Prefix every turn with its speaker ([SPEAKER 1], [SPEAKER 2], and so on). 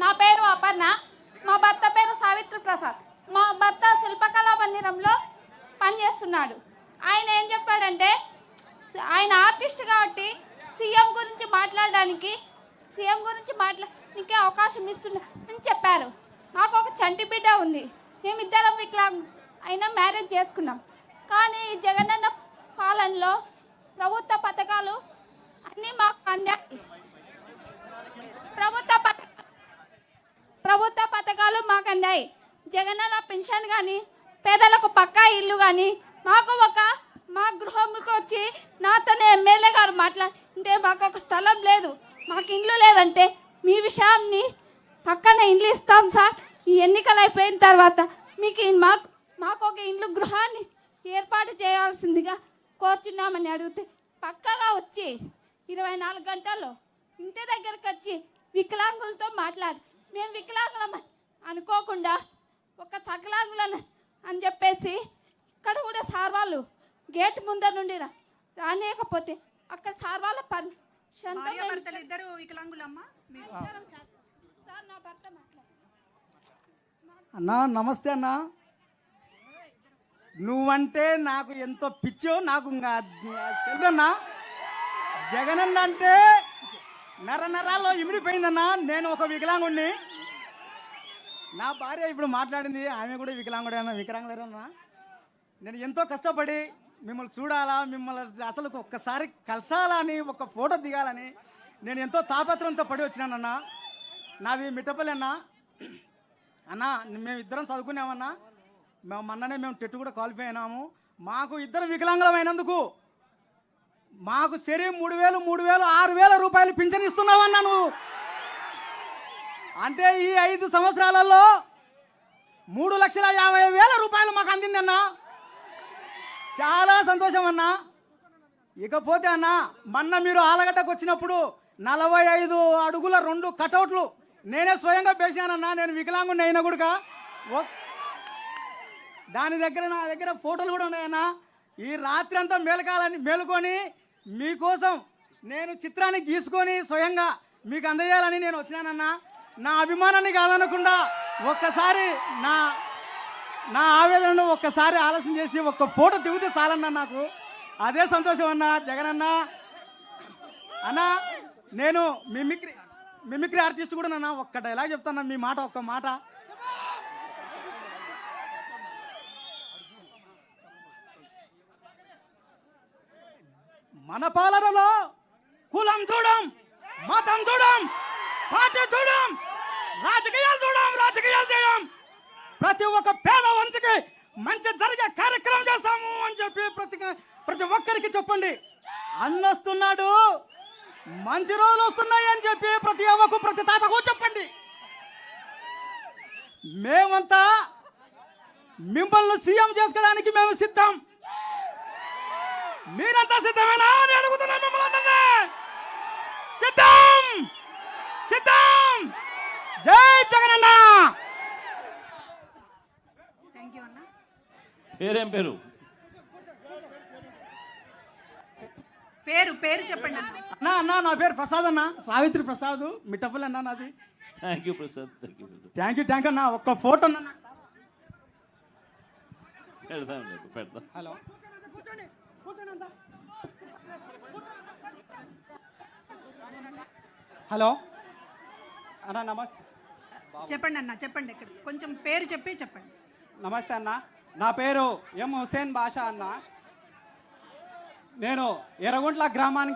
[SPEAKER 1] నా పేరు అపర్ణ, మా భర్త పేరు సావిత్రి ప్రసాద్. మా భర్త శిల్పకళా మందిరంలో పనిచేస్తున్నాడు. ఆయన ఏం చెప్పాడంటే, ఆయన ఆర్టిస్ట్ కాబట్టి సీఎం గురించి మాట్లాడడానికి అవకాశం ఇస్తున్నా అని చెప్పారు. మాకు ఒక చంటి బిడ్డ ఉంది. మేమిద్దరం అయినా మ్యారేజ్ చేసుకున్నాం. కానీ జగనన్న పాలనలో ప్రభుత్వ పథకాలు అన్నీ మాకు అందాయి. ప్రభుత్వ పథకాలు మాకు అందాయి. జగనన్న పెన్షన్ కానీ, పేదలకు పక్కా ఇల్లు కానీ, మా గృహంకి వచ్చి నాతోనే ఎమ్మెల్యే గారు మాట్లాడితే మాకు ఒక స్థలం లేదు, మాకు ఇల్లు లేదంటే మీ విషయాన్ని పక్కన ఇల్లు ఇస్తాం సార్, ఈ ఎన్నికలు అయిపోయిన తర్వాత మాకు ఒక ఇల్లు గృహాన్ని ఏర్పాటు చేయాల్సిందిగా కోరుచున్నామని అడిగితే పక్కగా వచ్చి 24 గంటల్లో ఇంటి దగ్గరకు వచ్చి వికలాంగులతో మాట్లాడి, మేము వికలాంగులం అనుకోకుండా ఒక సకలాంగులను అని చెప్పేసి ఇక్కడ కూడా సార్ వాళ్ళు గేట్ ముందర నుండి రానేయకపోతే అక్కడ సార్ వాళ్ళ
[SPEAKER 2] ఇద్దరు వికలాంగులమ్మా.
[SPEAKER 3] అన్నా నమస్తే అన్నా. నువ్వంటే నాకు ఎంతో పిచ్చో నాకు తెలుదన్నా. జగనన్న అంటే నరాల్లో ఇమిడిపోయిందన్నా. నేను ఒక వికలాంగుడిని. నా భార్య ఇప్పుడు మాట్లాడింది, ఆమె కూడా వికలాంగులేరన్నా. నేను ఎంతో కష్టపడి మిమ్మల్ని చూడాలా, మిమ్మల్ని అసలు ఒక్కసారి కలసాలని, ఒక ఫోటో దిగాలని నేను ఎంతో తాపత్రంతో పడి వచ్చినానన్నా. నాది మిట్టపల్లి అన్నా. అన్నా మేము ఇద్దరం చదువుకున్నామన్నా. మొన్ననే మేము టెట్ కూడా క్వాలిఫై అయినాము. మాకు ఇద్దరం వికలాంగులం అయినందుకు మాకు సరే 3,000, 6,000 రూపాయలు పింఛన్ ఇస్తున్నావన్నా నువ్వు. అంటే ఈ 5 సంవత్సరాలలో 3,50,000 రూపాయలు మాకు అందిందన్నా. చాలా సంతోషం అన్నా. ఇకపోతే అన్నా, మొన్న మీరు ఆలగడ్డకు వచ్చినప్పుడు 45 అడుగుల 2 కటౌట్లు నేనే స్వయంగా వేసానన్నా. నేను వికలాంగుని అయినా కూడా నా దగ్గర ఫోటోలు కూడా ఉన్నాయన్నా. ఈ రాత్రి అంతా మేలుకొని మీకోసం నేను చిత్రాన్ని గీసుకొని స్వయంగా మీకు అందజేయాలని నేను వచ్చినానన్నా. నా అభిమానాన్ని కాదనకుండా ఒక్కసారి నా ఆవేదనను ఒక్కసారి ఆలస్యం చేసి ఒక్క ఫోటో దిగితే చాలన్నా నాకు. అదే సంతోషం అన్నా. జగనన్నా అన్నా, నేను మిమిక్రీ ఆర్టిస్ట్ కూడా నన్నా. ఒక్కట ఎలా చెప్తాన్నా, మీ మాట ఒక్క మాట. మన పాలనలో కులం చూడం, మతం చూడం, పార్టీ చూడం, రాజకీయాలు చేయం. ప్రతి ఒక్క పేద వంశకి మంచి జరిగే కార్యక్రమం చేస్తాము అని చెప్పి ప్రతి ఒక్కరికి చెప్పండి. అన్నొస్తున్నాడు, మంచి రోజులు వస్తున్నాయి అని చెప్పి ప్రతి అవ్వకు, ప్రతి తాతకు చెప్పండి. మేమంతా మిమ్మల్ని సీఎం చేసుకోవడానికి మేము సిద్ధం. మీరంతా సిద్ధమేనా అని అడుగుతున్నా మిమ్మల్ని అందరినీ. సిద్ధం. జై జగనన్న.
[SPEAKER 4] పేరేం పేరు?
[SPEAKER 2] పేరు చెప్పండి
[SPEAKER 3] అన్నా. నా పేరు ప్రసాద్ అన్న, సావిత్రి ప్రసాద్, మిట్టపల్లి అన్నా నాది.
[SPEAKER 4] Thank you Prasad.
[SPEAKER 3] Thank you అన్న. ఒక్క ఫోటో అన్న
[SPEAKER 4] పెడతాం.
[SPEAKER 3] హలో, హలో అన్న నమస్తే.
[SPEAKER 2] చెప్పండి ఇక్కడ కొంచెం పేరు చెప్పండి.
[SPEAKER 5] నమస్తే అన్న, నా పేరు ఎం హుసేన్ బాషా అన్న. నేను ఎర్రగుంట్ల గ్రామానికి